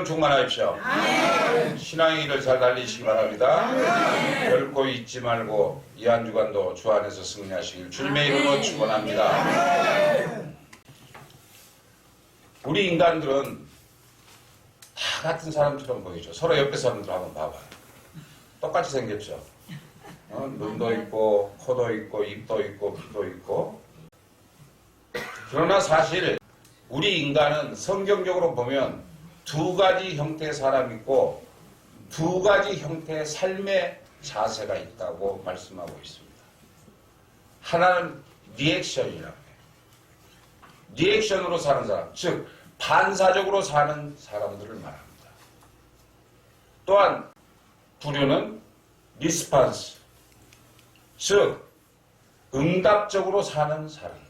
성령 충만하십시오. 신앙의 길을 잘 달리시기 바랍니다. 결코 잊지 말고 이 한 주간도 주 안에서 승리하시길 주님의 이름으로 축원합니다. 우리 인간들은 다 같은 사람처럼 보이죠. 서로 옆에 사람들 한번 봐봐요. 똑같이 생겼죠. 눈도 있고 코도 있고 입도 있고 귀도 있고. 그러나 사실 우리 인간은 성경적으로 보면 두 가지 형태의 사람이 있고 두 가지 형태의 삶의 자세가 있다고 말씀하고 있습니다. 하나는 리액션이라고 해요. 리액션으로 사는 사람, 즉 반사적으로 사는 사람들을 말합니다. 또한 부류는 리스판스, 즉 응답적으로 사는 사람들.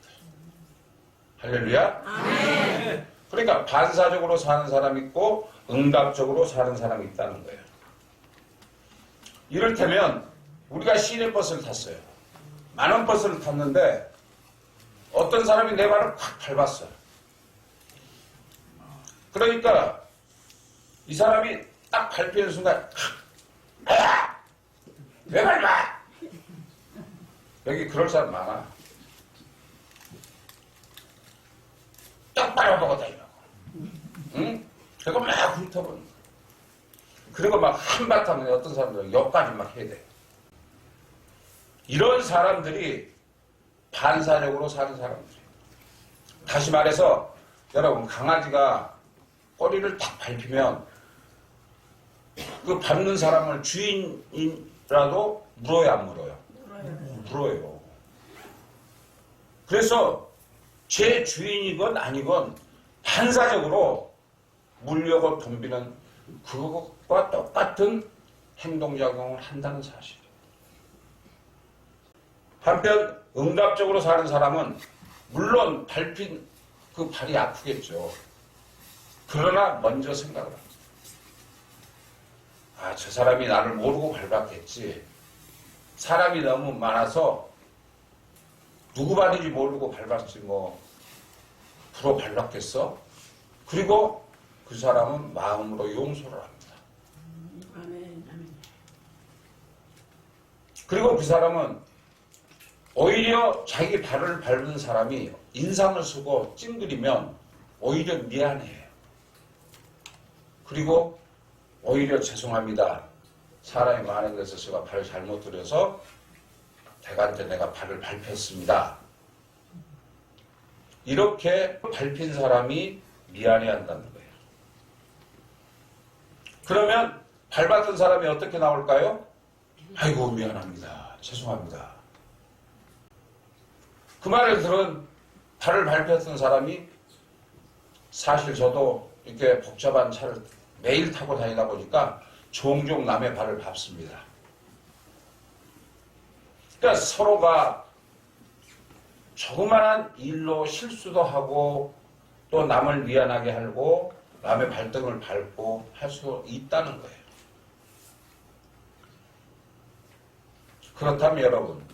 할렐루야. 아멘. 그러니까 반사적으로 사는 사람이 있고 응답적으로 사는 사람이 있다는 거예요. 이를테면 우리가 시내버스를 탔어요. 많은 버스를 탔는데 어떤 사람이 내 발을 팍 밟았어요. 그러니까 이 사람이 딱 밟히는 순간 야! 왜 밟아? 여기 그럴 사람 많아. 똑바로 보고 다니라고. 응? 그리고 막 훑어보는 거야. 그리고 막 한바탕 어떤 사람들은 역까지 막 해야 돼. 이런 사람들이 반사적으로 사는 사람들이에요. 다시 말해서 여러분 강아지가 꼬리를 딱 밟히면 그 밟는 사람을 주인이라도 물어요 안 물어요? 물어요. 그래서 제 주인이건 아니건 반사적으로 물려고 덤비는 그것과 똑같은 행동작용을 한다는 사실이에요. 한편 응답적으로 사는 사람은 물론 밟힌 그 발이 아프겠죠. 그러나 먼저 생각을 합니다. 아, 저 사람이 나를 모르고 밟았겠지. 사람이 너무 많아서 누구 발인지 모르고 밟았지 뭐 불어 밟았겠어? 그리고 그 사람은 마음으로 용서를 합니다. 그리고 그 사람은 오히려 자기 발을 밟은 사람이 인상을 쓰고 찡그리면 오히려 미안해요. 그리고 오히려 죄송합니다. 사람이 많은 데서 제가 발을 잘못 들여서 대가한테 내가 발을 밟혔습니다. 이렇게 밟힌 사람이 미안해한다는 거예요. 그러면 밟았던 사람이 어떻게 나올까요? 아이고 미안합니다. 죄송합니다. 그 말을 들은 발을 밟혔던 사람이 사실 저도 이렇게 복잡한 차를 매일 타고 다니다 보니까 종종 남의 발을 밟습니다. 그러니까 서로가 조그마한 일로 실수도 하고 또 남을 미안하게 하고 남의 발등을 밟고 할 수 있다는 거예요. 그렇다면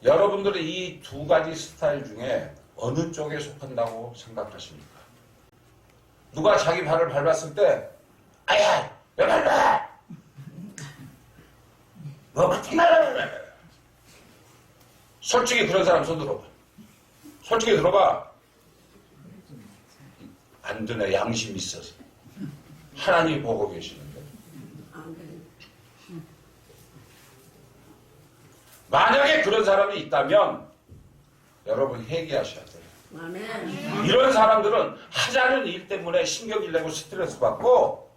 여러분들은 이 두 가지 스타일 중에 어느 쪽에 속한다고 생각하십니까? 누가 자기 발을 밟았을 때 아야 왜 밟아? 뭐 같은 말을 해? 솔직히 그런 사람 손 들어봐. 솔직히 들어봐. 안 되네. 양심 있어서. 하나님 보고 계시는데. 만약에 그런 사람이 있다면 여러분 회개하셔야 돼요. 이런 사람들은 하자는 일 때문에 신경질 내고 스트레스 받고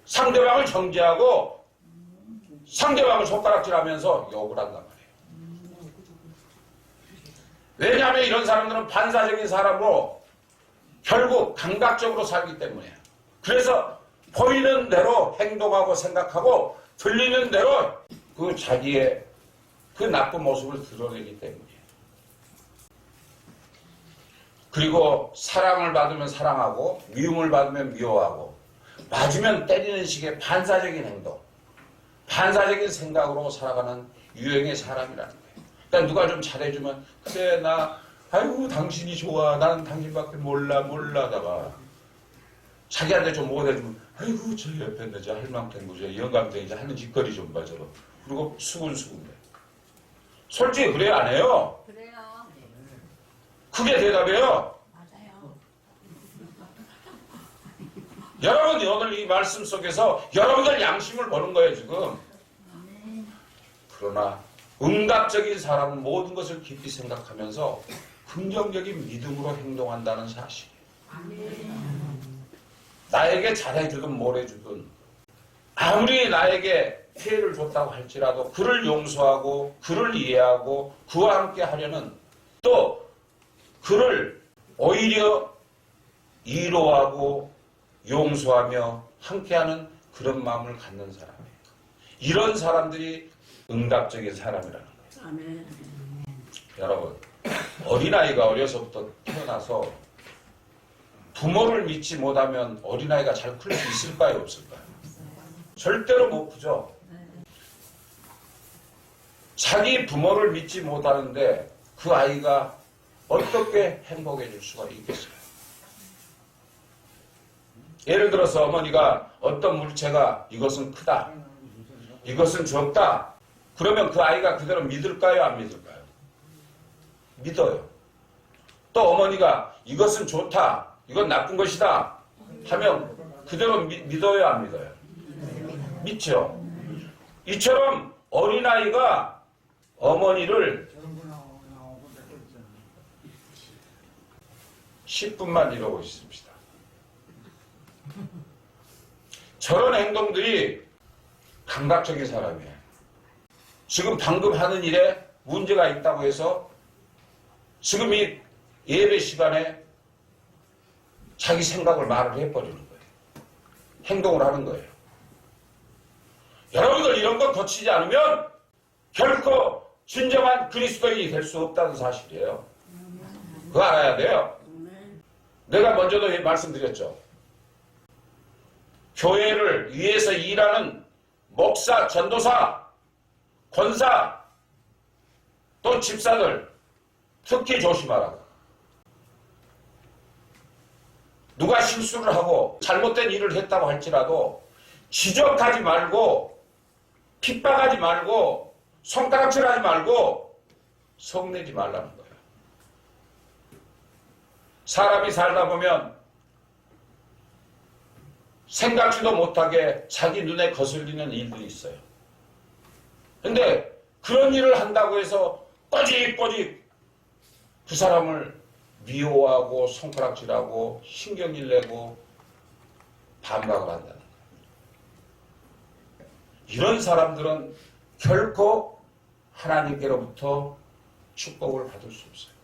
상대방을 정죄하고 상대방을 손가락질하면서 욕을 한단 말이에요. 왜냐하면 이런 사람들은 반사적인 사람으로 결국 감각적으로 살기 때문이에요. 그래서 보이는 대로 행동하고 생각하고 들리는 대로 그 자기의 그 나쁜 모습을 드러내기 때문이에요. 그리고 사랑을 받으면 사랑하고 미움을 받으면 미워하고 맞으면 때리는 식의 반사적인 행동, 반사적인 생각으로 살아가는 유형의 사람이라는 거예요. 그러니까 누가 좀 잘해주면 그래 나 아이고 당신이 좋아 나는 당신밖에 몰라 하다가 자기한테 좀 못해주면 아이고 저 옆에 있는 저 할망탱구 저 영감탱이 하는 짓거리 좀 봐 저거. 그리고 수군수군대. 솔직히 그래 안 해요? 그래요. 그게 대답이에요. 맞아요. 여러분 오늘 이 말씀 속에서 여러분들 양심을 보는 거예요 지금. 그러나 응답적인 사람은 모든 것을 깊이 생각하면서 긍정적인 믿음으로 행동한다는 사실이에요. 나에게 잘해주든 뭘 해주든 아무리 나에게 피해를 줬다고 할지라도 그를 용서하고 그를 이해하고 그와 함께 하려는 또 그를 오히려 위로하고 용서하며 함께하는 그런 마음을 갖는 사람이에요. 이런 사람들이 응답적인 사람이라는 거예요. 아멘. 여러분 어린아이가 어려서부터 태어나서 부모를 믿지 못하면 어린아이가 잘 클 수 있을까요? 없을까요? 절대로 못 크죠. 자기 부모를 믿지 못하는데 그 아이가 어떻게 행복해질 수가 있겠어요? 예를 들어서 어머니가 어떤 물체가 이것은 크다, 이것은 적다, 그러면 그 아이가 그대로 믿을까요? 안 믿을까요? 믿어요. 또 어머니가 이것은 좋다, 이건 나쁜 것이다 하면 그대로 믿어요? 안 믿어요? 믿죠. 이처럼 어린아이가 어머니를 10분만 이러고 있습니다. 저런 행동들이 감각적인 사람이에요. 지금 방금 하는 일에 문제가 있다고 해서 지금 이 예배 시간에 자기 생각을 말을 해버리는 거예요. 행동을 하는 거예요. 여러분들 이런 거 거치지 않으면 결코 진정한 그리스도인이 될 수 없다는 사실이에요. 그거 알아야 돼요. 내가 먼저도 말씀드렸죠. 교회를 위해서 일하는 목사, 전도사, 권사, 또 집사들 특히 조심하라고. 누가 실수를 하고 잘못된 일을 했다고 할지라도 지적하지 말고 핍박하지 말고 손가락질하지 말고 성내지 말라는 거예요. 사람이 살다 보면 생각지도 못하게 자기 눈에 거슬리는 일들이 있어요. 근데 그런 일을 한다고 해서 꼬직꼬직 그 사람을 미워하고 손가락질하고 신경질 내고 반박을 한다는 거예요. 이런 사람들은 결코 하나님께로부터 축복을 받을 수 없어요.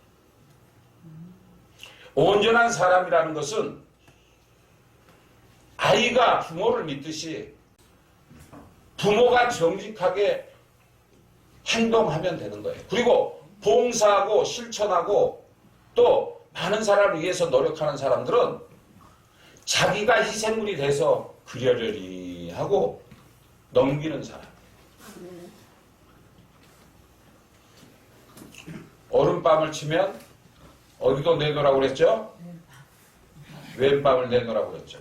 온전한 사람이라는 것은 아이가 부모를 믿듯이 부모가 정직하게 행동하면 되는 거예요. 그리고 봉사하고 실천하고 또 많은 사람을 위해서 노력하는 사람들은 자기가 희생물이 돼서 그러려니 하고 넘기는 사람. 오른밤을 치면 어디도 내놓으라고 그랬죠? 왼밤을 내놓으라고 그랬죠.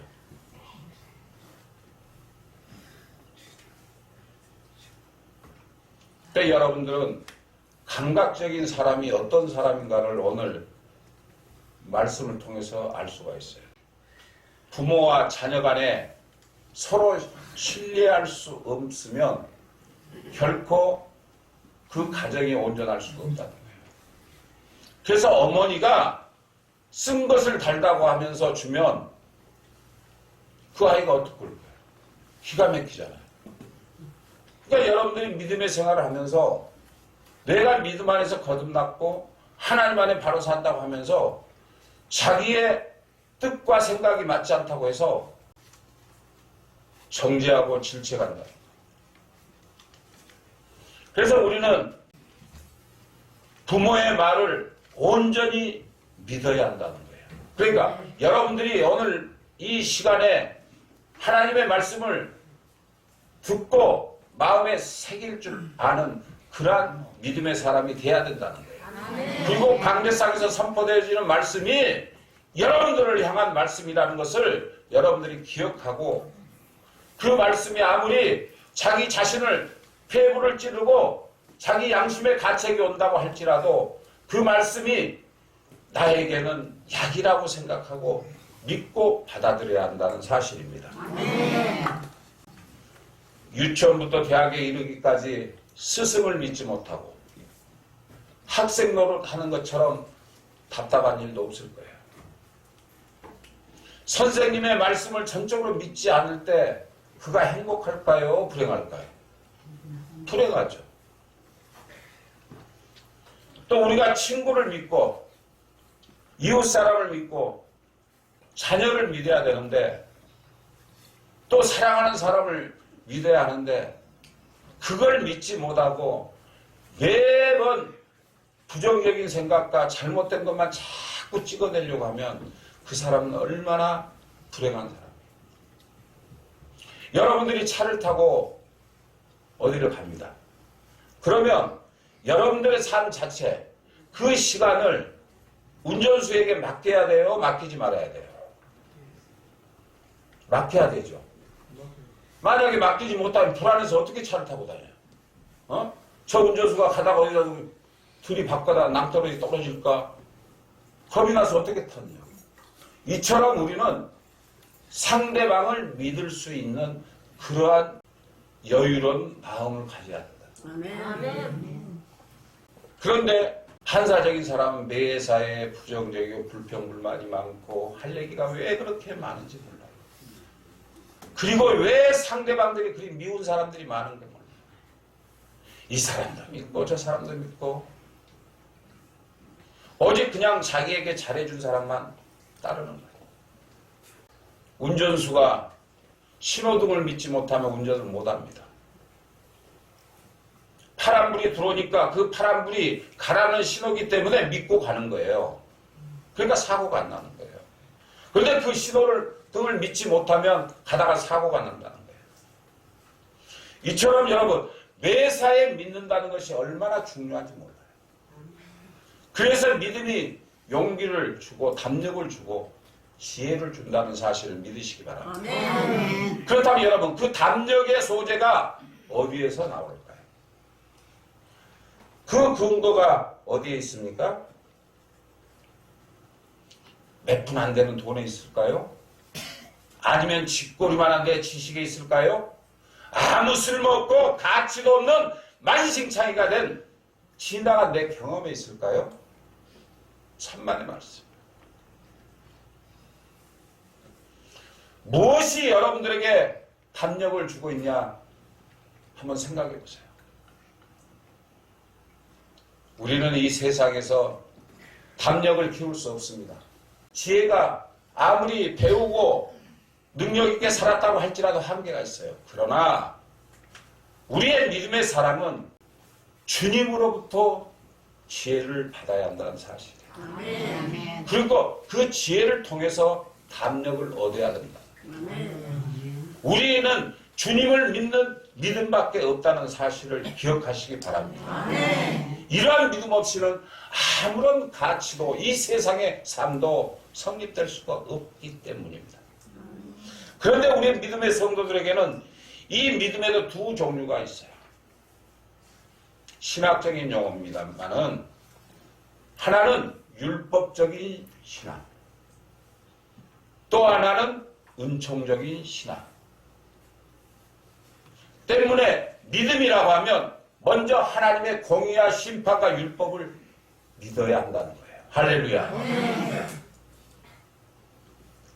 그때 여러분들은 감각적인 사람이 어떤 사람인가를 오늘 말씀을 통해서 알 수가 있어요. 부모와 자녀 간에 서로 신뢰할 수 없으면 결코 그 가정이 온전할 수가 없다는 거예요. 그래서 어머니가 쓴 것을 달다고 하면서 주면 그 아이가 어떻게 꿀 거예요? 기가 막히잖아요. 그러니까 여러분들이 믿음의 생활을 하면서 내가 믿음 안에서 거듭났고 하나님 안에 바로 산다고 하면서 자기의 뜻과 생각이 맞지 않다고 해서 정죄하고 질책한다. 그래서 우리는 부모의 말을 온전히 믿어야 한다는 거예요. 그러니까 여러분들이 오늘 이 시간에 하나님의 말씀을 듣고 마음에 새길 줄 아는 그러한 믿음의 사람이 돼야 된다는 거예요. 그리고 강대상에서 선포되어지는 말씀이 여러분들을 향한 말씀이라는 것을 여러분들이 기억하고 그 말씀이 아무리 자기 자신을 폐부를 찌르고 자기 양심의 가책이 온다고 할지라도 그 말씀이 나에게는 약이라고 생각하고 믿고 받아들여야 한다는 사실입니다. 유치원부터 대학에 이르기까지 스승을 믿지 못하고 학생 노릇하는 것처럼 답답한 일도 없을 거예요. 선생님의 말씀을 전적으로 믿지 않을 때 그가 행복할까요? 불행할까요? 불행하죠. 또 우리가 친구를 믿고 이웃 사람을 믿고 자녀를 믿어야 되는데 또 사랑하는 사람을 믿어야 하는데 그걸 믿지 못하고 매번 부정적인 생각과 잘못된 것만 자꾸 찍어내려고 하면 그 사람은 얼마나 불행한 사람이에요. 여러분들이 차를 타고 어디를 갑니다. 그러면 여러분들의 삶 자체 그 시간을 운전수에게 맡겨야 돼요? 맡기지 말아야 돼요? 맡겨야 되죠. 만약에 맡기지 못하면 불안해서 어떻게 차를 타고 다녀요? 저 운전수가 가다가 어디다 들이박거나 낭떠러지 떨어질까? 겁이 나서 어떻게 탔냐? 이처럼 우리는 상대방을 믿을 수 있는 그러한 여유로운 마음을 가져야 된다. 아멘. 그런데 한사적인 사람은 매사에 부정적이고 불평불만이 많고 할 얘기가 왜 그렇게 많은지 몰라요. 그리고 왜 상대방들이 그리 미운 사람들이 많은지 몰라요. 이 사람도 믿고 저 사람도 믿고 오직 그냥 자기에게 잘해준 사람만 따르는 거예요. 운전수가 신호등을 믿지 못하면 운전을 못합니다. 파란불이 들어오니까 그 파란불이 가라는 신호기 때문에 믿고 가는 거예요. 그러니까 사고가 안 나는 거예요. 그런데 그 등을 믿지 못하면 가다가 사고가 난다는 거예요. 이처럼 여러분 매사에 믿는다는 것이 얼마나 중요한지 몰라요. 그래서 믿음이 용기를 주고 담력을 주고 지혜를 준다는 사실을 믿으시기 바랍니다. 아멘. 그렇다면 여러분 그 담력의 소재가 어디에서 나올까요? 그 근거가 어디에 있습니까? 몇 푼 안 되는 돈에 있을까요? 아니면 쥐꼬리만한데 지식에 있을까요? 아무 쓸모없고 가치도 없는 만신창이가 된 지나간 내 경험에 있을까요? 천만의 말씀. 무엇이 여러분들에게 담력을 주고 있냐? 한번 생각해 보세요. 우리는 이 세상에서 담력을 키울 수 없습니다. 지혜가 아무리 배우고 능력 있게 살았다고 할지라도 한계가 있어요. 그러나 우리의 믿음의 사람은 주님으로부터 지혜를 받아야 한다는 사실이에요. 아멘. 그리고 그 지혜를 통해서 담력을 얻어야 된다. 아멘. 우리는 주님을 믿는 믿음밖에 없다는 사실을 기억하시기 바랍니다. 아멘. 이러한 믿음 없이는 아무런 가치도 이 세상의 삶도 성립될 수가 없기 때문입니다. 그런데 우리 믿음의 성도들에게는 이 믿음에도 두 종류가 있어요. 신학적인 용어입니다만은 하나는 율법적인 신앙, 또 하나는 은총적인 신앙. 때문에 믿음이라고 하면 먼저 하나님의 공의와 심판과 율법을 믿어야 한다는 거예요. 할렐루야.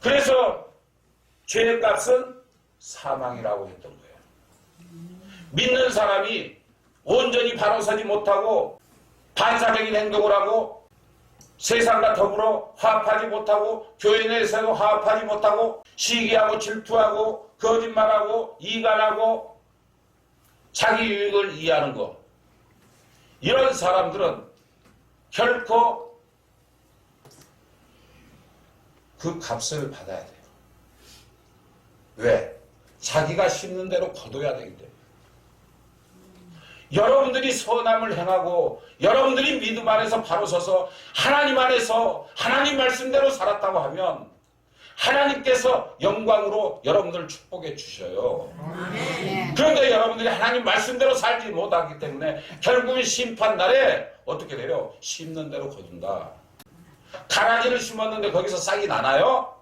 그래서 죄의 값은 사망이라고 했던 거예요. 믿는 사람이 온전히 바로 서지 못하고 반사적인 행동을 하고 세상과 더불어 화합하지 못하고 교회 내에서도 화합하지 못하고 시기하고 질투하고 거짓말하고 이간하고 자기 유익을 이해하는 것, 이런 사람들은 결코 그 값을 받아야 돼요. 왜? 자기가 심는 대로 거둬야 되기 때문에. 여러분들이 선함을 행하고 여러분들이 믿음 안에서 바로 서서 하나님 안에서 하나님 말씀대로 살았다고 하면 하나님께서 영광으로 여러분들을 축복해 주셔요. 아멘. 그런데 여러분들이 하나님 말씀대로 살지 못하기 때문에 결국은 심판날에 어떻게 돼요? 심는 대로 거둔다. 가라지를 심었는데 거기서 싹이 나나요?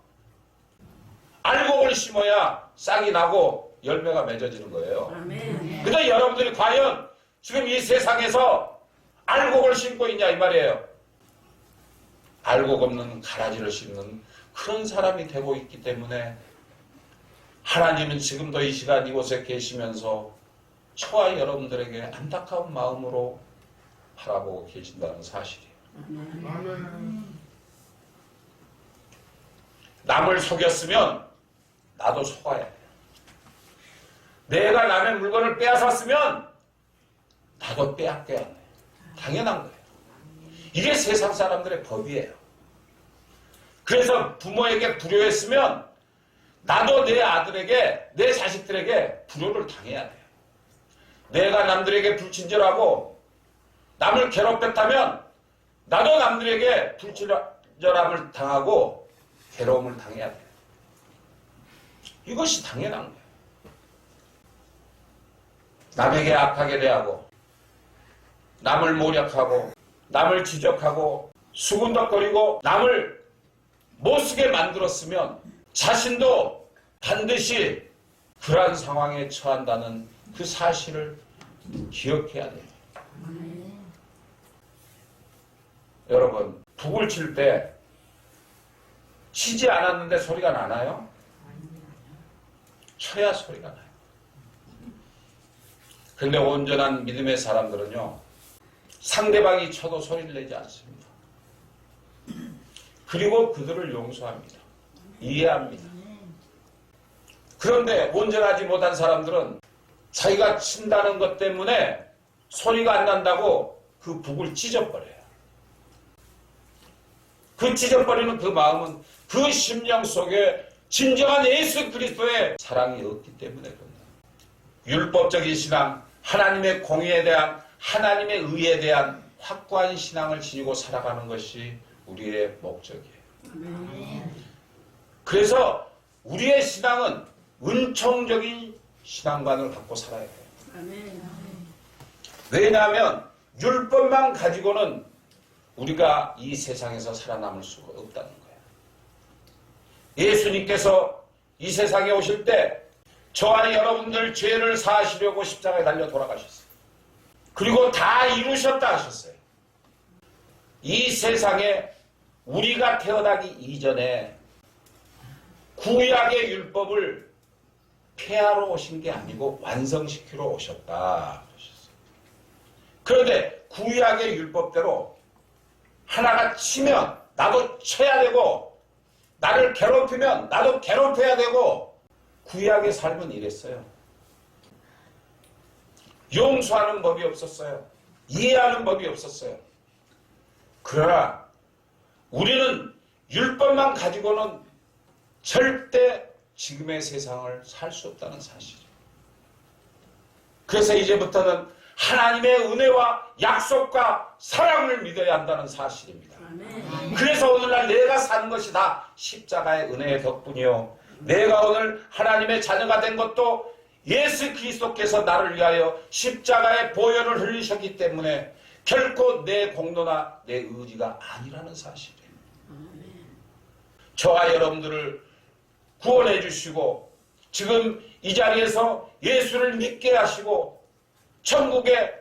알곡을 심어야 싹이 나고 열매가 맺어지는 거예요. 아멘. 근데 여러분들이 과연 지금 이 세상에서 알곡을 심고 있냐 이 말이에요. 알곡 없는 가라지를 심는 그런 사람이 되고 있기 때문에 하나님은 지금도 이 시간 이곳에 계시면서 저와 여러분들에게 안타까운 마음으로 바라보고 계신다는 사실이에요. 남을 속였으면 나도 속아야 돼요. 내가 남의 물건을 빼앗았으면 나도 빼앗겨야 돼요. 당연한 거예요. 이게 세상 사람들의 법이에요. 그래서 부모에게 불효했으면 나도 내 아들에게, 내 자식들에게 불효를 당해야 돼요. 내가 남들에게 불친절하고 남을 괴롭혔다면 나도 남들에게 불친절함을 당하고 괴로움을 당해야 돼요. 이것이 당연한 거예요. 남에게 악하게 대하고 남을 모략하고 남을 지적하고 수군덕거리고 남을 못쓰게 만들었으면 자신도 반드시 그러한 상황에 처한다는 그 사실을 기억해야 돼요. 여러분, 북을 칠 때 치지 않았는데 소리가 나나요? 쳐야 소리가 나요. 근데 온전한 믿음의 사람들은요, 상대방이 쳐도 소리를 내지 않습니다. 그리고 그들을 용서합니다. 이해합니다. 그런데 온전하지 못한 사람들은 자기가 친다는 것 때문에 소리가 안 난다고 그 북을 찢어버려요. 그 찢어버리는 그 마음은 그 심령 속에 진정한 예수 그리스도의 사랑이 없기 때문에 그런다. 율법적인 신앙, 하나님의 공의에 대한, 하나님의 의에 대한 확고한 신앙을 지니고 살아가는 것이 우리의 목적이에요. 그래서 우리의 신앙은 은총적인 신앙관을 갖고 살아야 돼요. 왜냐하면 율법만 가지고는 우리가 이 세상에서 살아남을 수가 없다는 거예요. 예수님께서 이 세상에 오실 때 저와 여러분들 죄를 사하시려고 십자가에 달려 돌아가셨어요. 그리고 다 이루셨다 하셨어요. 이 세상에 우리가 태어나기 이전에 구약의 율법을 폐하러 오신 게 아니고 완성시키러 오셨다. 그런데 구약의 율법대로 하나가 치면 나도 쳐야 되고 나를 괴롭히면 나도 괴롭혀야 되고 구약의 삶은 이랬어요. 용서하는 법이 없었어요. 이해하는 법이 없었어요. 그러나 우리는 율법만 가지고는 절대 지금의 세상을 살 수 없다는 사실이에요. 그래서 이제부터는 하나님의 은혜와 약속과 사랑을 믿어야 한다는 사실입니다. 그래서 오늘날 내가 사는 것이 다 십자가의 은혜의 덕분이요. 내가 오늘 하나님의 자녀가 된 것도 예수 그리스도께서 나를 위하여 십자가의 보혈을 흘리셨기 때문에 결코 내 공로나 내 의지가 아니라는 사실이에요. 저와 여러분들을 구원해 주시고 지금 이 자리에서 예수를 믿게 하시고 천국에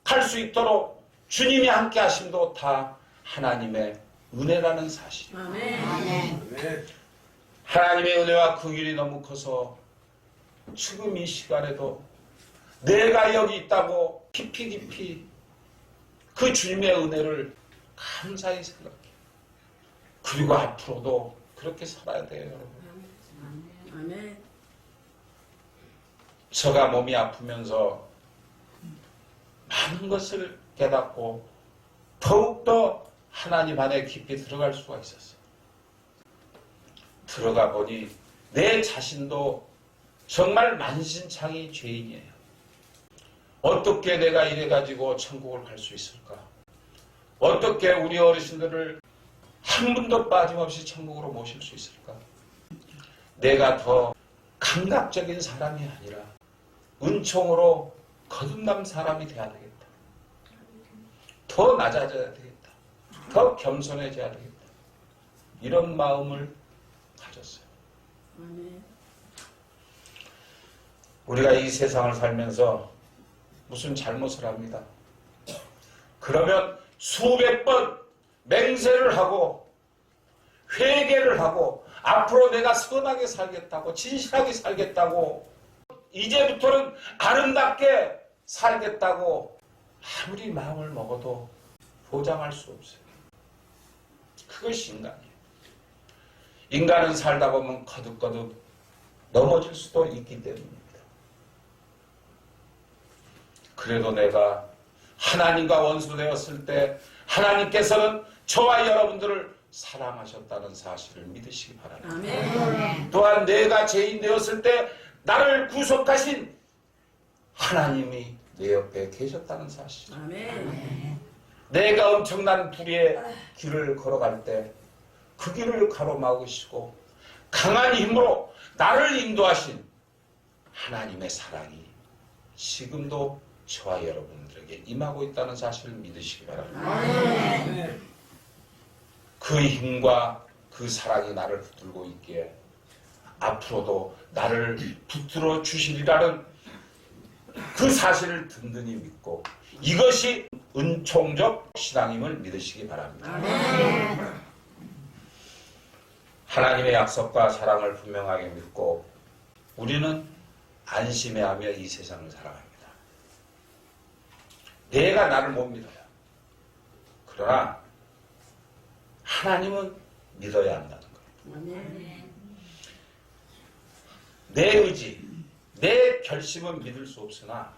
갈 수 있도록 주님이 함께 하심도 다 하나님의 은혜라는 사실입니다. 아멘. 하나님의 은혜와 그 길이 너무 커서 지금 이 시간에도 내가 여기 있다고 깊이 그 주님의 은혜를 감사히 생각해요. 그리고 앞으로도 그렇게 살아야 돼요, 여러분. 아멘. 저가 몸이 아프면서 많은 것을 깨닫고 더욱더 하나님 안에 깊이 들어갈 수가 있었어요. 들어가 보니 내 자신도 정말 만신창이 죄인이에요. 어떻게 내가 이래가지고 천국을 갈 수 있을까? 어떻게 우리 어르신들을 한 분도 빠짐없이 천국으로 모실 수 있을까? 내가 더 감각적인 사람이 아니라 은총으로 거듭난 사람이 돼야 되겠다. 더 낮아져야 되겠다. 더 겸손해져야 되겠다. 이런 마음을 가졌어요. 아멘. 우리가 이 세상을 살면서 무슨 잘못을 합니다. 그러면 수백 번 맹세를 하고 회개를 하고 앞으로 내가 선하게 살겠다고 진실하게 살겠다고 이제부터는 아름답게 살겠다고 아무리 마음을 먹어도 보장할 수 없어요. 그것이 인간이에요. 인간은 살다 보면 거듭거듭 넘어질 수도 있기 때문입니다. 그래도 내가 하나님과 원수되었을 때 하나님께서는 저와 여러분들을 사랑하셨다는 사실을 믿으시기 바랍니다. 아멘. 또한 내가 죄인 되었을 때 나를 구속하신 하나님이 내 옆에 계셨다는 사실. 아멘. 내가 엄청난 불의의 길을 걸어갈 때 그 길을 가로막으시고 강한 힘으로 나를 인도하신 하나님의 사랑이 지금도 저와 여러분들에게 임하고 있다는 사실을 믿으시기 바랍니다. 그 힘과 그 사랑이 나를 붙들고 있기에 앞으로도 나를 붙들어 주시리라는 그 사실을 든든히 믿고 이것이 은총적 신앙임을 믿으시기 바랍니다. 하나님의 약속과 사랑을 분명하게 믿고 우리는 안심해하며 이 세상을 살아갑니다. 내가 나를 못 믿어요. 그러나 하나님은 믿어야 한다는 거예요. 아멘. 내 의지, 내 결심은 믿을 수 없으나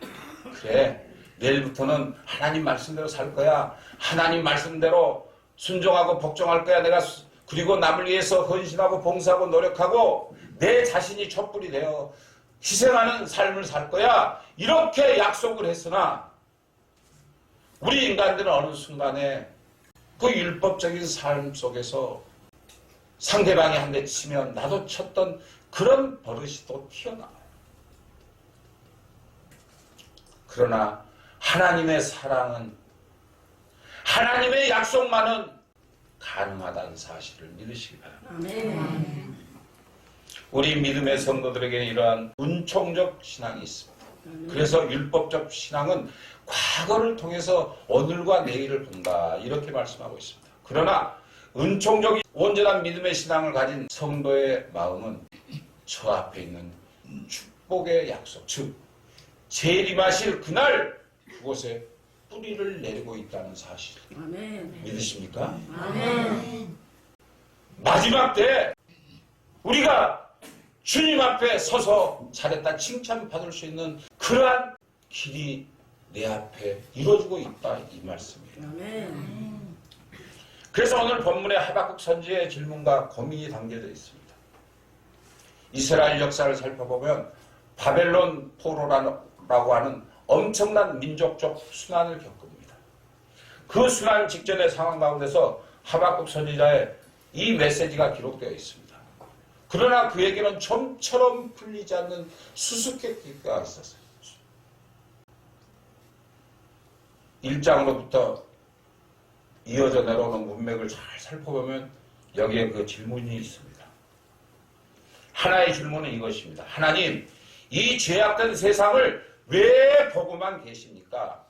그래 내일부터는 하나님 말씀대로 살 거야. 하나님 말씀대로 순종하고 복종할 거야. 내가 그리고 남을 위해서 헌신하고 봉사하고 노력하고 내 자신이 촛불이 되어 희생하는 삶을 살 거야. 이렇게 약속을 했으나 우리 인간들은 어느 순간에 그 율법적인 삶 속에서 상대방이 한 대 치면 나도 쳤던 그런 버릇이 또 튀어나와요. 그러나 하나님의 사랑은 하나님의 약속만은 가능하다는 사실을 믿으시기 바랍니다. 아멘. 우리 믿음의 성도들에게 이러한 은총적 신앙이 있습니다. 그래서 율법적 신앙은 과거를 통해서 오늘과 내일을 본다 이렇게 말씀하고 있습니다. 그러나 은총적인 온전한 믿음의 신앙을 가진 성도의 마음은 저 앞에 있는 축복의 약속, 즉 재림하실 그날 그곳에 뿌리를 내리고 있다는 사실 아멘. 믿으십니까? 아멘. 마지막 때 우리가 주님 앞에 서서 잘했다 칭찬받을 수 있는 그러한 길이 내 앞에 이루어지고 있다 이 말씀이에요. 아멘. 그래서 오늘 본문에 하박국 선지의 질문과 고민이 담겨져 있습니다. 이스라엘 역사를 살펴보면 바벨론 포로라고 하는 엄청난 민족적 순환을 겪습니다. 그 순환 직전의 상황 가운데서 하박국 선지자의 이 메시지가 기록되어 있습니다. 그러나 그에게는 좀처럼 풀리지 않는 수수께끼가 있었어요. 1장으로부터 이어져 내려오는 문맥을 잘 살펴보면 여기에 그 질문이 있습니다. 하나의 질문은 이것입니다. 하나님, 이 죄악된 세상을 왜 보고만 계십니까?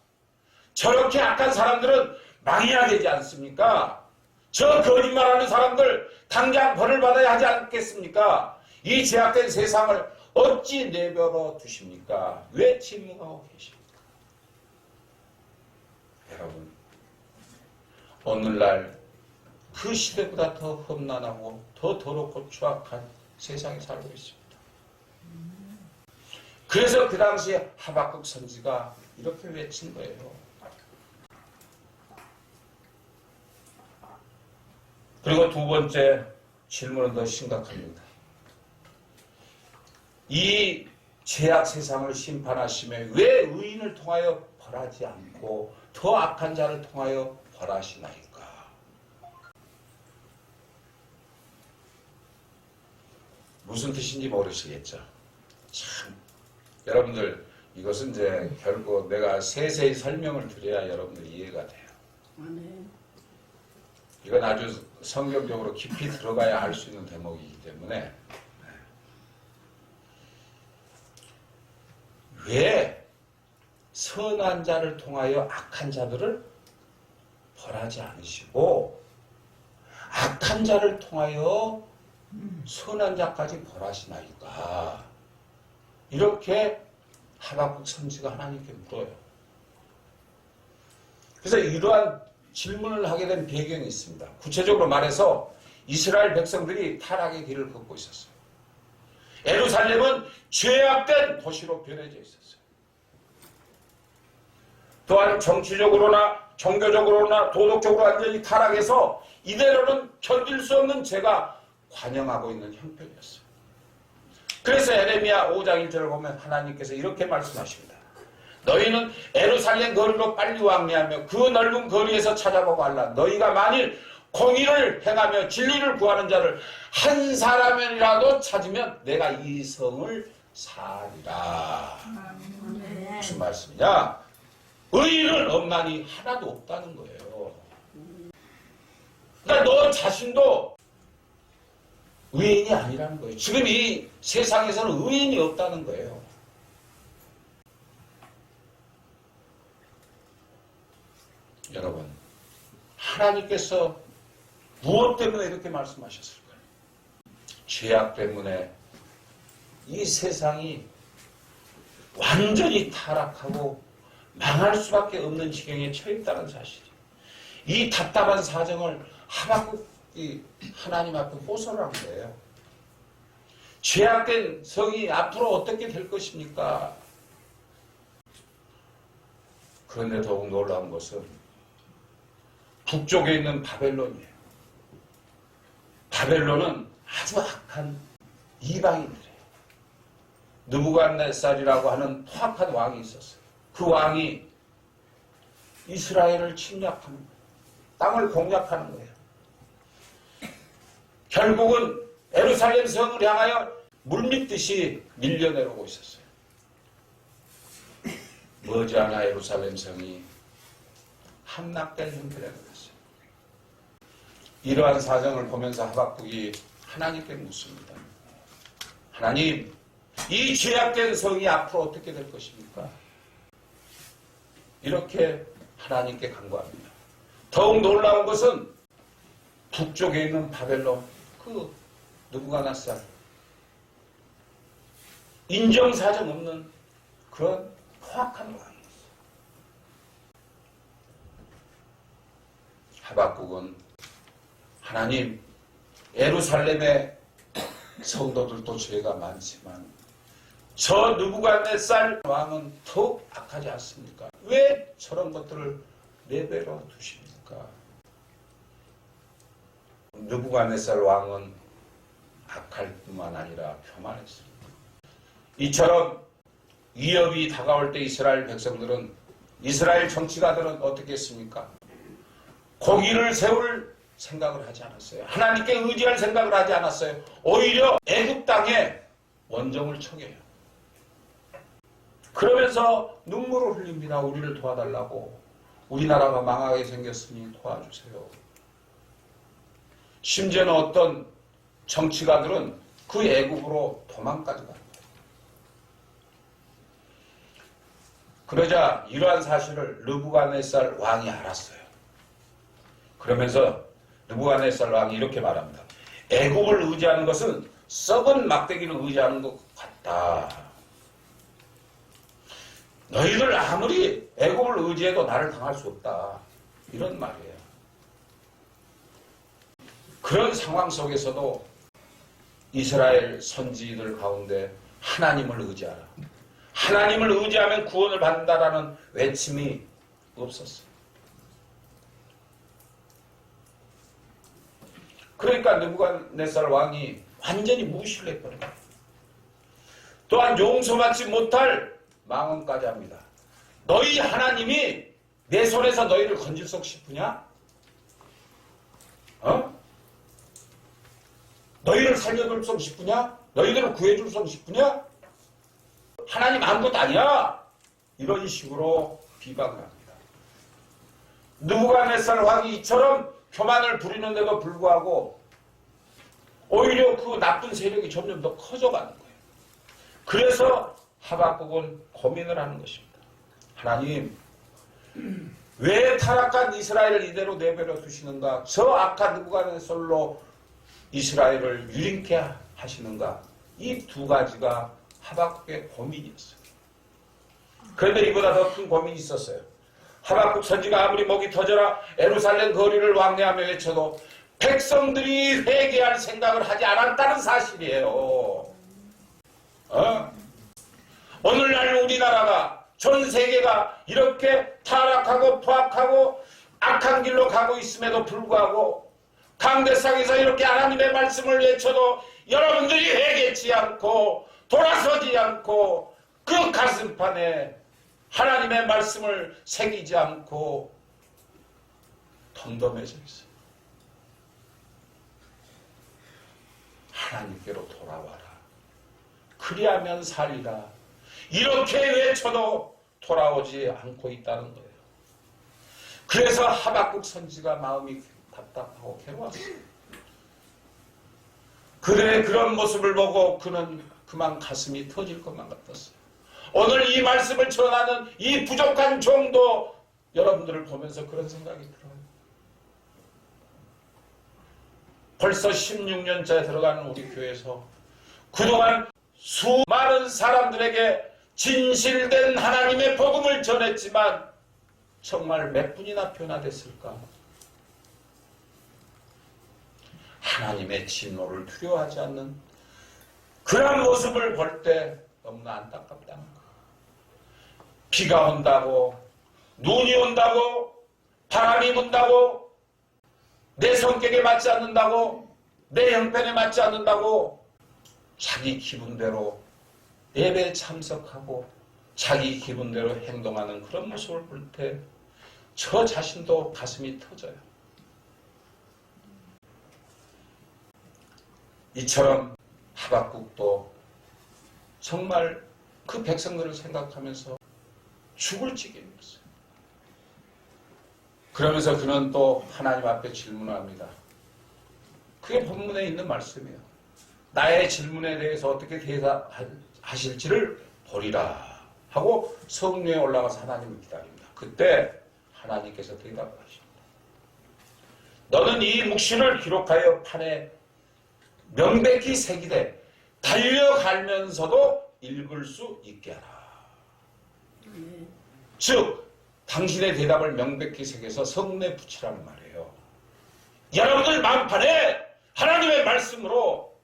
저렇게 악한 사람들은 망해야 되지 않습니까? 저 거짓말하는 사람들 당장 벌을 받아야 하지 않겠습니까? 이 죄악된 세상을 어찌 내버려 두십니까? 왜 침묵하고 계십니까? 여러분, 오늘날 그 시대보다 더 험난하고 더 더럽고 추악한 세상에 살고 있습니다. 그래서 그 당시에 하박국 선지가 이렇게 외친 거예요. 그리고 두 번째 질문은 더 심각합니다. 이 죄악 세상을 심판하심에 왜 의인을 통하여 벌하지 않고 더 악한 자를 통하여 벌하시나이까? 무슨 뜻인지 모르시겠죠. 참 여러분들 이것은 이제 결국 내가 세세히 설명을 드려야 여러분들 이해가 돼요. 아멘. 이건 아주 성경적으로 깊이 들어가야 알 수 있는 대목이기 때문에 왜 선한 자를 통하여 악한 자들을 벌하지 않으시고 악한 자를 통하여 선한 자까지 벌하시나이까? 이렇게 하박국 선지가 하나님께 물어요. 그래서 이러한 질문을 하게 된 배경이 있습니다. 구체적으로 말해서 이스라엘 백성들이 타락의 길을 걷고 있었어요. 예루살렘은 죄악된 도시로 변해져 있었어요. 또한 정치적으로나 종교적으로나 도덕적으로 완전히 타락해서 이대로는 견딜 수 없는 죄가 관영하고 있는 형편이었어요. 그래서 에레미야 5장 1절을 보면 하나님께서 이렇게 말씀하십니다. 너희는 예루살렘 거리로 빨리 왕래하며 그 넓은 거리에서 찾아보고 알라. 너희가 만일 공의를 행하며 진리를 구하는 자를 한 사람이라도 찾으면 내가 이 성을 사리라. 아멘. 무슨 말씀이냐? 의인은 엄만히 하나도 없다는 거예요. 그러니까 너 자신도 의인이 아니라는 거예요. 지금 이 세상에서는 의인이 없다는 거예요. 여러분, 하나님께서 무엇 때문에 이렇게 말씀하셨을까요? 죄악 때문에 이 세상이 완전히 타락하고 망할 수밖에 없는 지경에 처했다는 사실이에요. 이 답답한 사정을 하박국이 하나님 앞에 호소를 한 거예요. 죄악된 성이 앞으로 어떻게 될 것입니까? 그런데 더욱 놀라운 것은 북쪽에 있는 바벨론이에요. 바벨론은 아주 악한 이방인들이에요. 느부갓네살이라고 하는 포악한 왕이 있었어요. 그 왕이 이스라엘을 침략하는 거예요. 땅을 공략하는 거예요. 결국은 예루살렘 성을 향하여 물밀듯이 밀려내려오고 있었어요. 머지않아 예루살렘 성이 함락될 형편에 걸렸어요. 이러한 사정을 보면서 하박국이 하나님께 묻습니다. 하나님, 이 죄악된 성이 앞으로 어떻게 될 것입니까? 이렇게 하나님께 간구합니다. 더욱 놀라운 것은 북쪽에 있는 바벨론, 그 느부갓네살, 인정사정 없는 그런 포악한 왕이었어요. 하박국은 하나님, 예루살렘의 성도들도 죄가 많지만 저 느부갓네살 왕은 더욱 악하지 않습니까? 왜 저런 것들을 내버려 두십니까? 느부갓네살 왕은 악할 뿐만 아니라 교만했습니다. 이처럼 위협이 다가올 때 이스라엘 백성들은, 이스라엘 정치가들은 어떻게 했습니까? 공의를 세울 생각을 하지 않았어요. 하나님께 의지할 생각을 하지 않았어요. 오히려 애굽 땅에 원정을 청해요. 그러면서 눈물을 흘립니다. 우리를 도와달라고. 우리나라가 망하게 생겼으니 도와주세요. 심지어는 어떤 정치가들은 그 애굽으로 도망까지 간 거예요. 그러자 이러한 사실을 느부갓네살 왕이 알았어요. 그러면서 느부갓네살 왕이 이렇게 말합니다. 애굽을 의지하는 것은 썩은 막대기를 의지하는 것 같다. 너희들 아무리 애굽을 의지해도 나를 당할 수 없다. 이런 말이에요. 그런 상황 속에서도 이스라엘 선지들 가운데 하나님을 의지하라. 하나님을 의지하면 구원을 받는다라는 외침이 없었어요. 그러니까 느부갓네살 왕이 완전히 무시를 해버린 거예요. 또한 용서받지 못할 망언까지 합니다. 너희 하나님이 내 손에서 너희를 건질 수 싶으냐? 너희를 살려둘 성 싶으냐? 너희들을 구해줄 성 싶으냐? 하나님 아무것도 아니야. 이런 식으로 비방을 합니다. 느부갓네살 왕이 이처럼 교만을 부리는데도 불구하고 오히려 그 나쁜 세력이 점점 더 커져가는 거예요. 그래서 하박국은 고민을 하는 것입니다. 하나님, 왜 타락한 이스라엘을 이대로 내버려 두시는가? 저 악한 느부갓네살로 이스라엘을 유린케 하시는가? 이 두 가지가 하박국의 고민이었어요. 그런데 이보다 더 큰 고민이 있었어요. 하박국 선지가 아무리 목이 터져라 예루살렘 거리를 왕래하며 외쳐도 백성들이 회개할 생각을 하지 않았다는 사실이에요. 오늘날 우리나라가 전 세계가 이렇게 타락하고 포악하고 악한 길로 가고 있음에도 불구하고 강대상에서 이렇게 하나님의 말씀을 외쳐도 여러분들이 회개치 않고 돌아서지 않고 그 가슴판에 하나님의 말씀을 새기지 않고 덤덤해져 있어요. 하나님께로 돌아와라. 그리하면 살리라. 이렇게 외쳐도 돌아오지 않고 있다는 거예요. 그래서 하박국 선지가 마음이 답답하고 괴로웠어요. 그들의 그런 모습을 보고 그는 그만 가슴이 터질 것만 같았어요. 오늘 이 말씀을 전하는 이 부족한 종도 여러분들을 보면서 그런 생각이 들어요. 벌써 16년째 들어가는 우리 교회에서 그동안 수많은 사람들에게 진실된 하나님의 복음을 전했지만 정말 몇 분이나 변화됐을까? 하나님의 진노를 두려워하지 않는 그런 모습을 볼 때 너무나 안타깝다는 거예요. 비가 온다고, 눈이 온다고, 바람이 분다고, 내 성격에 맞지 않는다고, 내 형편에 맞지 않는다고 자기 기분대로 예배에 참석하고 자기 기분대로 행동하는 그런 모습을 볼 때 저 자신도 가슴이 터져요. 이처럼 하박국도 정말 그 백성들을 생각하면서 죽을 지경이었어요. 그러면서 그는 또 하나님 앞에 질문을 합니다. 그게 본문에 있는 말씀이에요. 나의 질문에 대해서 어떻게 대답하실지를 보리라 하고 성류에 올라가서 하나님을 기다립니다. 그때 하나님께서 대답을 하십니다. 너는 이 묵시를 기록하여 판에 명백히 새기되 달려가면서도 읽을 수 있게 하라. 즉 당신의 대답을 명백히 새겨서 성내에 붙이라는 말이에요. 여러분들 마음판에 하나님의 말씀으로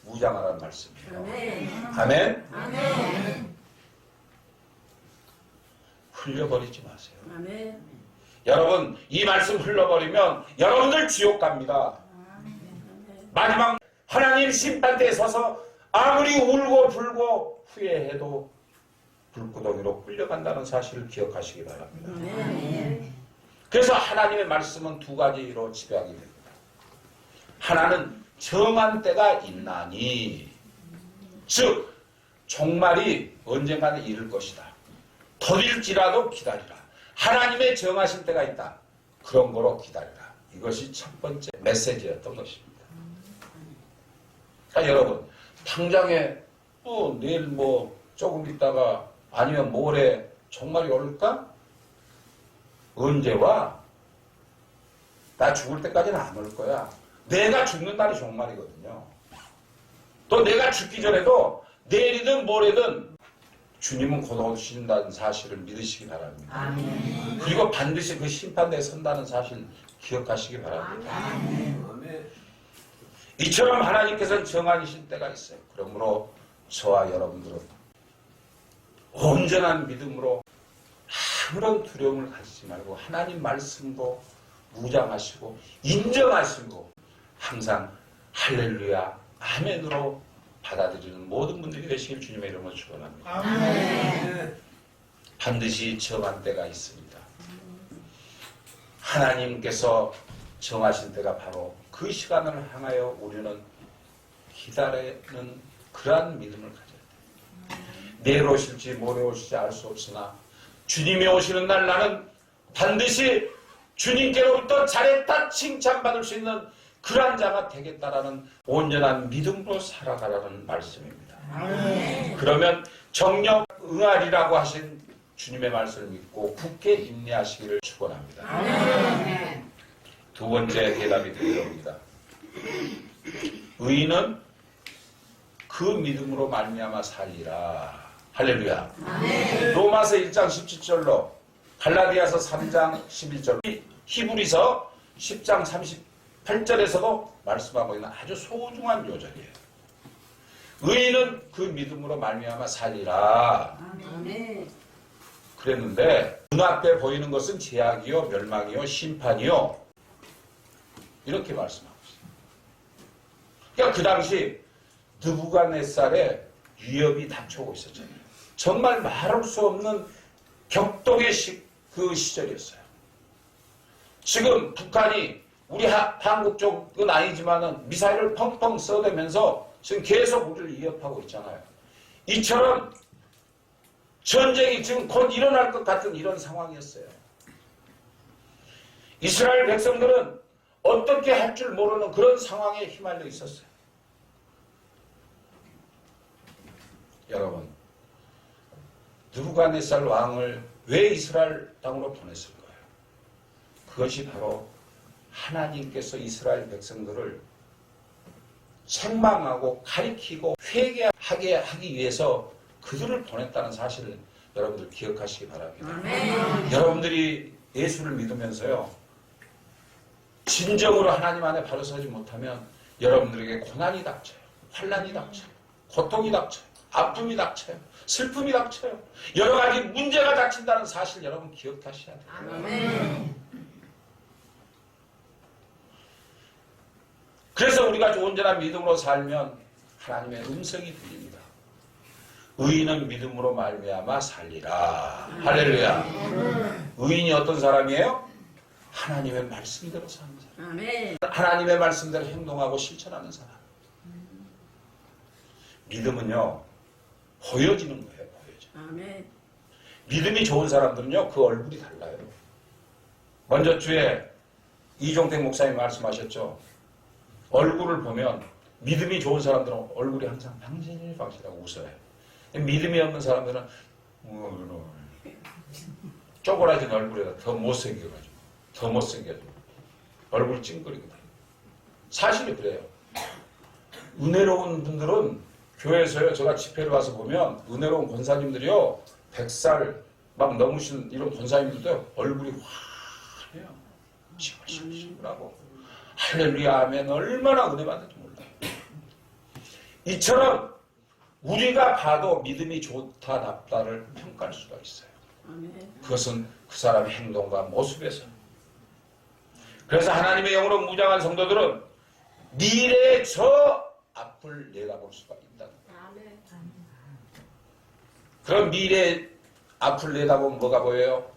무장하라는 말씀이에요. 아멘. 아멘. 흘려버리지 마세요. 아멘. 여러분 이 말씀 흘려버리면 여러분들 지옥 갑니다. 마지막 하나님 심판대에 서서 아무리 울고 불고 후회해도 불구덩이로 끌려간다는 사실을 기억하시기 바랍니다. 그래서 하나님의 말씀은 두 가지로 지배하게 됩니다. 하나는 정한 때가 있나니, 즉 종말이 언젠가는 이를 것이다. 더딜지라도 기다리라. 하나님의 정하신 때가 있다. 그런 거로 기다리라. 이것이 첫 번째 메시지였던 것입니다. 그러니까 여러분 당장에 또 내일 조금 있다가 아니면 모레 종말이 올까? 언제 와? 나 죽을 때까지는 안 올 거야. 내가 죽는 날이 종말이거든요. 또 내가 죽기 전에도 내일이든 모레든 주님은 곧 오신다는 사실을 믿으시기 바랍니다. 아멘. 그리고 반드시 그 심판대에 선다는 사실 기억하시기 바랍니다. 아멘. 이처럼 하나님께서는 정하신 때가 있어요. 그러므로 저와 여러분들은 온전한 믿음으로 아무런 두려움을 가지지 말고 하나님 말씀도 무장하시고 인정하시고 항상 할렐루야 아멘으로 받아들이는 모든 분들이 되시길 주님의 이름으로 축원합니다. 아멘. 반드시 정한 때가 있습니다. 하나님께서 정하신 때가 바로 그 시간을 향하여 우리는 기다리는 그러한 믿음을 가져야 돼요. 내일 오실지 모레 오실지 알 수 없으나 주님이 오시는 날 나는 반드시 주님께로부터 잘했다 칭찬받을 수 있는 그러한 자가 되겠다라는 온전한 믿음으로 살아가라는 말씀입니다. 그러면 정령 응하리라고 하신 주님의 말씀을 믿고 굳게 인내하시기를 축원합니다. 두 번째 대답이 되리옵니다. 의인은 그 믿음으로 말미암아 살리라. 할렐루야. 로마서 1장 17절로 갈라디아서 3장 11절로 히브리서 10장 38절에서도 말씀하고 있는 아주 소중한 요절이에요. 의인은 그 믿음으로 말미암아 살리라. 그랬는데 눈앞에 보이는 것은 제약이요 멸망이요 심판이요 이렇게 말씀하고 있어요. 그러니까 그 당시 느부갓네살에 위협이 닥쳐오고 있었잖아요. 정말 말할 수 없는 격동의 그 시절이었어요. 지금 북한이 우리 한국 쪽은 아니지만은 미사일을 펑펑 쏘대면서 지금 계속 우리를 위협하고 있잖아요. 이처럼 전쟁이 지금 곧 일어날 것 같은 이런 상황이었어요. 이스라엘 백성들은 어떻게 할 줄 모르는 그런 상황에 휘말려 있었어요. 여러분, 느부갓네살 왕을 왜 이스라엘 땅으로 보냈을 거예요? 그것이 바로 하나님께서 이스라엘 백성들을 책망하고 가리키고 회개하게 하기 위해서 그들을 보냈다는 사실을 여러분들 기억하시기 바랍니다. 여러분들이 예수를 믿으면서요, 진정으로 하나님 안에 바로 서지 못하면 여러분들에게 고난이 닥쳐요. 환난이 닥쳐요. 고통이 닥쳐요. 아픔이 닥쳐요. 슬픔이 닥쳐요. 여러 가지 문제가 닥친다는 사실 여러분 기억하셔야 돼요. 그래서 우리가 온전한 믿음으로 살면 하나님의 음성이 들립니다. 의인은 믿음으로 말미암아 살리라. 할렐루야. 의인이 어떤 사람이에요? 하나님의 말씀대로 사는 사람. 하나님의 말씀대로 행동하고 실천하는 사람. 믿음은요, 보여지는 거예요. 보여져. 믿음이 좋은 사람들은요, 그 얼굴이 달라요. 먼저 주에 이종택 목사님 말씀하셨죠. 얼굴을 보면 믿음이 좋은 사람들은 얼굴이 항상 방실방실하고 웃어요. 믿음이 없는 사람들은 쪼그라진 얼굴에다 더 못생겨가지고 더 못생겨지고 얼굴 찡그리고 사실이 그래요. 은혜로운 분들은 교회에서요, 제가 집회를 와서 보면 은혜로운 권사님들이요, 100살 막 넘으신 이런 권사님들도 얼굴이 환해요. 시끌시끌하고 할렐루야 아멘 얼마나 은혜 받는지 몰라요. 이처럼 우리가 봐도 믿음이 좋다 나쁘다를 평가할 수가 있어요. 그것은 그 사람의 행동과 모습에서. 그래서 하나님의 영으로 무장한 성도들은 미래의 저 앞을 내다볼 수가 있다. 그럼 미래 앞을 내다보면 뭐가 보여요?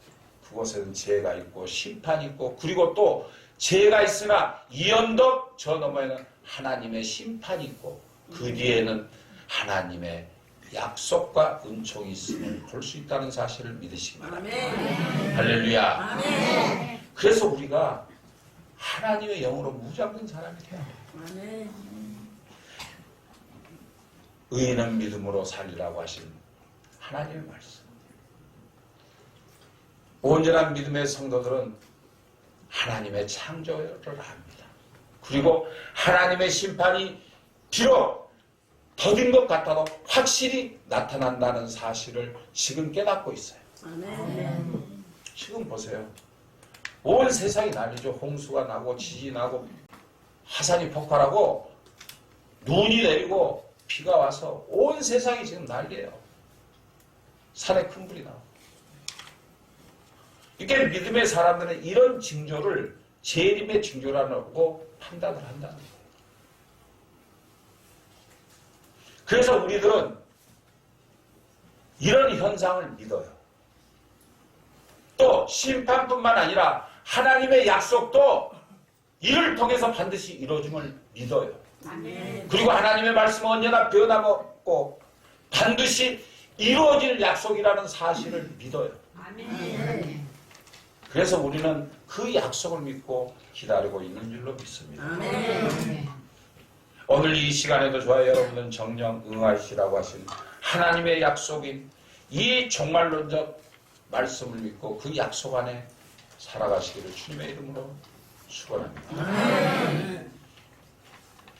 그곳에는 죄가 있고 심판이 있고, 그리고 또 죄가 있으나 이 언덕 저 너머에는 하나님의 심판이 있고, 그 뒤에는 하나님의 약속과 은총이 있음을 볼 수 있다는 사실을 믿으시기 바랍니다. 할렐루야. 아멘. 그래서 우리가 하나님의 영으로 무장된 사람이 돼야 돼요. 의인은 믿음으로 살리라고 하신 하나님의 말씀. 온전한 믿음의 성도들은 하나님의 창조를 압니다. 그리고 하나님의 심판이 비록 더딘 것 같아도 확실히 나타난다는 사실을 지금 깨닫고 있어요. 지금 보세요. 온 세상이 난리죠. 홍수가 나고 지진이 나고 화산이 폭발하고 눈이 내리고 비가 와서 온 세상이 지금 난리예요. 산에 큰 불이 나고. 이게 믿음의 사람들은 이런 징조를 재림의 징조라고 판단을 한다는 거예요. 그래서 우리들은 이런 현상을 믿어요. 또 심판뿐만 아니라 하나님의 약속도 이를 통해서 반드시 이루어짐을 믿어요. 아멘. 그리고 하나님의 말씀은 언제나 변함없고 반드시 이루어질 약속이라는 사실을 믿어요. 아멘. 그래서 우리는 그 약속을 믿고 기다리고 있는 줄로 믿습니다. 아멘. 오늘 이 시간에도 저와 여러분은 정령 응하시라고 하신 하나님의 약속인 이 종말론적 말씀을 믿고 그 약속 안에 살아가시기를 주님의 이름으로 축원합니다. 아멘.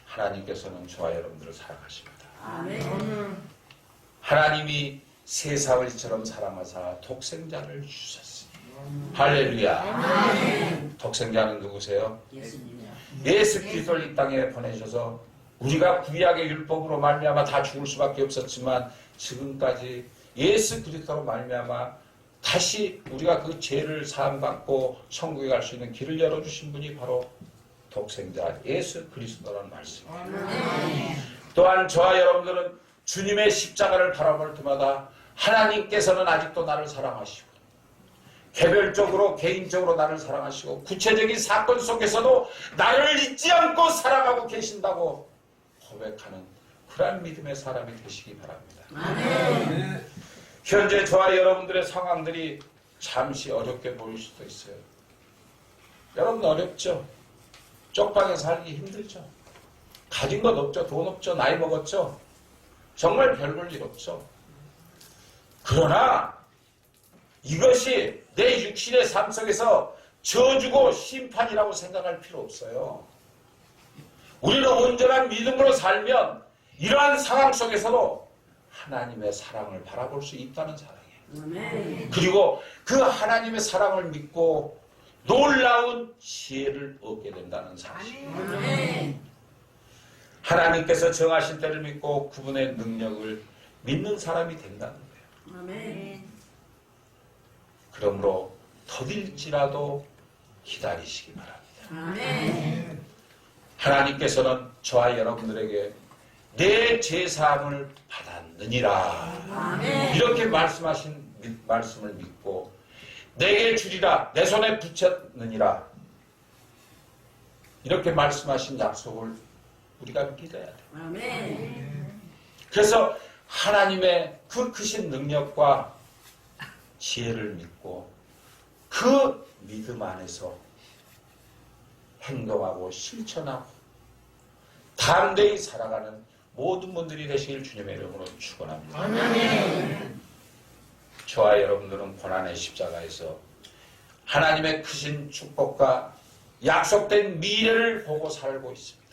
하나님께서는 저와 여러분들을 사랑하십니다. 아멘. 하나님이 세상을 이처럼 사랑하사 독생자를 주셨으니 할렐루야. 아멘. 독생자는 누구세요? 예수님이요. 예수 그리스도를 이 땅에 보내셔서 우리가 구약의 율법으로 말미암아 다 죽을 수밖에 없었지만 지금까지 예수 그리스도로 말미암아 다시 우리가 그 죄를 사함받고 천국에 갈 수 있는 길을 열어주신 분이 바로 독생자 예수 그리스도라는 말씀입니다. 또한 저와 여러분들은 주님의 십자가를 바라볼 때마다 하나님께서는 아직도 나를 사랑하시고 개별적으로 개인적으로 나를 사랑하시고 구체적인 사건 속에서도 나를 잊지 않고 사랑하고 계신다고 고백하는 그러한 믿음의 사람이 되시기 바랍니다. 아멘. 현재 저와 여러분들의 상황들이 잠시 어렵게 보일 수도 있어요. 여러분 어렵죠? 쪽방에 살기 힘들죠? 가진 것 없죠? 돈 없죠? 나이 먹었죠? 정말 별 볼 일 없죠? 그러나 이것이 내 육신의 삶 속에서 저주고 심판이라고 생각할 필요 없어요. 우리는 온전한 믿음으로 살면 이러한 상황 속에서도 하나님의 사랑을 바라볼 수 있다는 사랑이에요. 아멘. 그리고 그 하나님의 사랑을 믿고 놀라운 지혜를 얻게 된다는 사실. 아멘. 하나님께서 정하신 때를 믿고 그분의 능력을 믿는 사람이 된다는 거예요. 아멘. 그러므로 더딜지라도 기다리시기 바랍니다. 아멘. 하나님께서는 저와 여러분들에게 내 제사함을 받았느니라 아멘. 이렇게 말씀하신 말씀을 믿고 내게 주리라 내 손에 붙였느니라 이렇게 말씀하신 약속을 우리가 믿어야 돼요. 아멘. 그래서 하나님의 그 크신 능력과 지혜를 믿고 그 믿음 안에서 행동하고 실천하고 담대히 살아가는 모든 분들이 되시길 주님의 이름으로 축원합니다. 아멘. 저와 여러분들은 고난의 십자가에서 하나님의 크신 축복과 약속된 미래를 보고 살고 있습니다.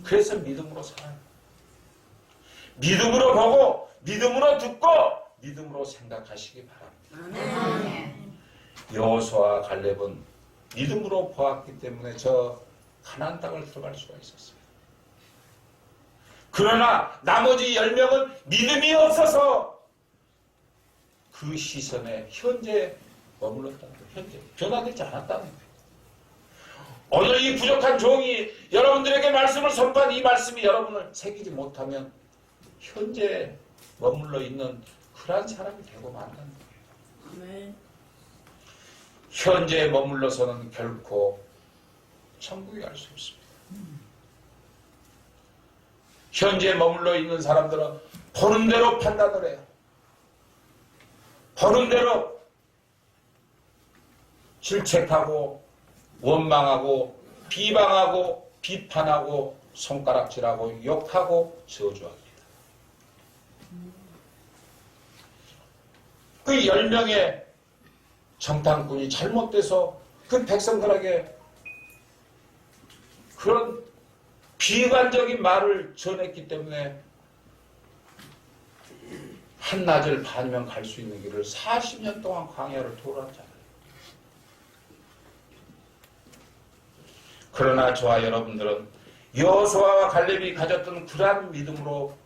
그래서 믿음으로 살아요. 믿음으로 보고 믿음으로 듣고 믿음으로 생각하시기 바랍니다. 아멘. 여호수아와 갈렙은 믿음으로 보았기 때문에 저 가나안 땅을 들어갈 수가 있었어요. 그러나 나머지 10명은 믿음이 없어서 그 시선에 현재 머물렀다는 거예요. 현재 변화되지 않았다는 거예요. 오늘 이 부족한 종이 여러분들에게 말씀을 선포한 이 말씀이 여러분을 새기지 못하면 현재 머물러 있는 그러한 사람이 되고 만다는 거예요. 아멘. 현재에 머물러서는 결코 천국에 갈 수 없습니다. 현재에 머물러 있는 사람들은 보는 대로 판단을 해요. 보는 대로 질책하고 원망하고 비방하고 비판하고 손가락질하고 욕하고 저주합니다. 그 10명의 정탐꾼이 잘못돼서 그 백성들에게 그런 비관적인 말을 전했기 때문에 한낮을 반이면 갈 수 있는 길을 40년 동안 광야를 돌았잖아요. 그러나 저와 여러분들은 여호수아와 갈렙이 가졌던 그러한 믿음으로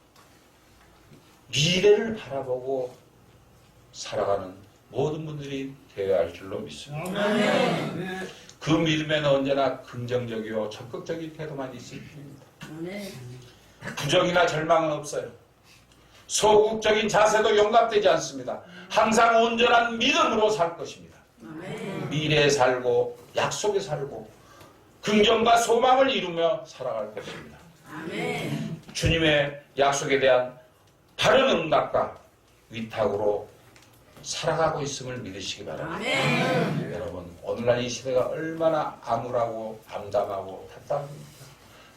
미래를 바라보고 살아가는 모든 분들이 되어야 할 줄로 믿습니다. 아멘. 그 믿음에는 언제나 긍정적이고 적극적인 태도만 있을 뿐입니다. 아멘. 부정이나 절망은 없어요. 소극적인 자세도 용납되지 않습니다. 항상 온전한 믿음으로 살 것입니다. 아멘. 미래에 살고 약속에 살고 긍정과 소망을 이루며 살아갈 것입니다. 아멘. 주님의 약속에 대한 바른 응답과 위탁으로 살아가고 있음을 믿으시기 바랍니다. 아멘. 여러분, 오늘날 이 시대가 얼마나 암울하고 암담하고 답답합니까?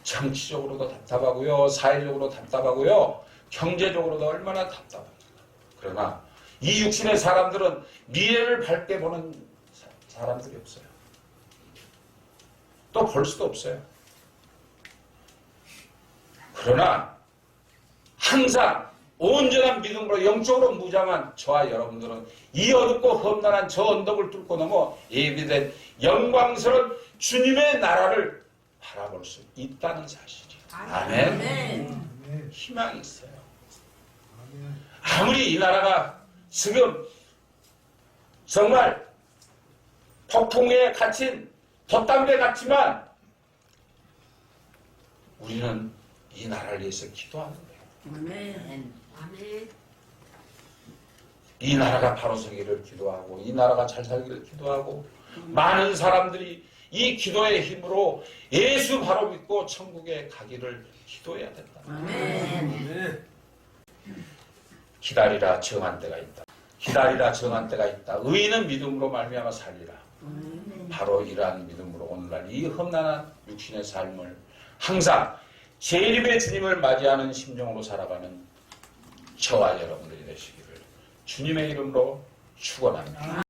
정치적으로도 답답하고요, 사회적으로 답답하고요, 경제적으로도 얼마나 답답합니까? 그러나 이 육신의 사람들은 미래를 밝게 보는 사람들이 없어요. 또 볼 수도 없어요. 그러나 항상 온전한 믿음으로 영적으로 무장한 저와 여러분들은 이 어둡고 험난한 저 언덕을 뚫고 넘어 예비된 영광스러운 주님의 나라를 바라볼 수 있다는 사실이에요. 아멘. 아멘. 희망이 있어요. 아무리 이 나라가 지금 정말 폭풍에 갇힌 돛담배 같지만 우리는 이 나라를 위해서 기도하는 거예요. 아멘. 아멘. 이 나라가 바로 서기를 기도하고 이 나라가 잘 살기를 기도하고 많은 사람들이 이 기도의 힘으로 예수 바로 믿고 천국에 가기를 기도해야 된다. 아멘. 기다리라, 정한 때가 있다. 기다리라, 정한 때가 있다. 의인은 믿음으로 말미암아 살리라. 바로 이러한 믿음으로 오늘날 이 험난한 육신의 삶을 항상 재림의 주님을 맞이하는 심정으로 살아가는 저와 여러분들이 되시기를 주님의 이름으로 축원합니다.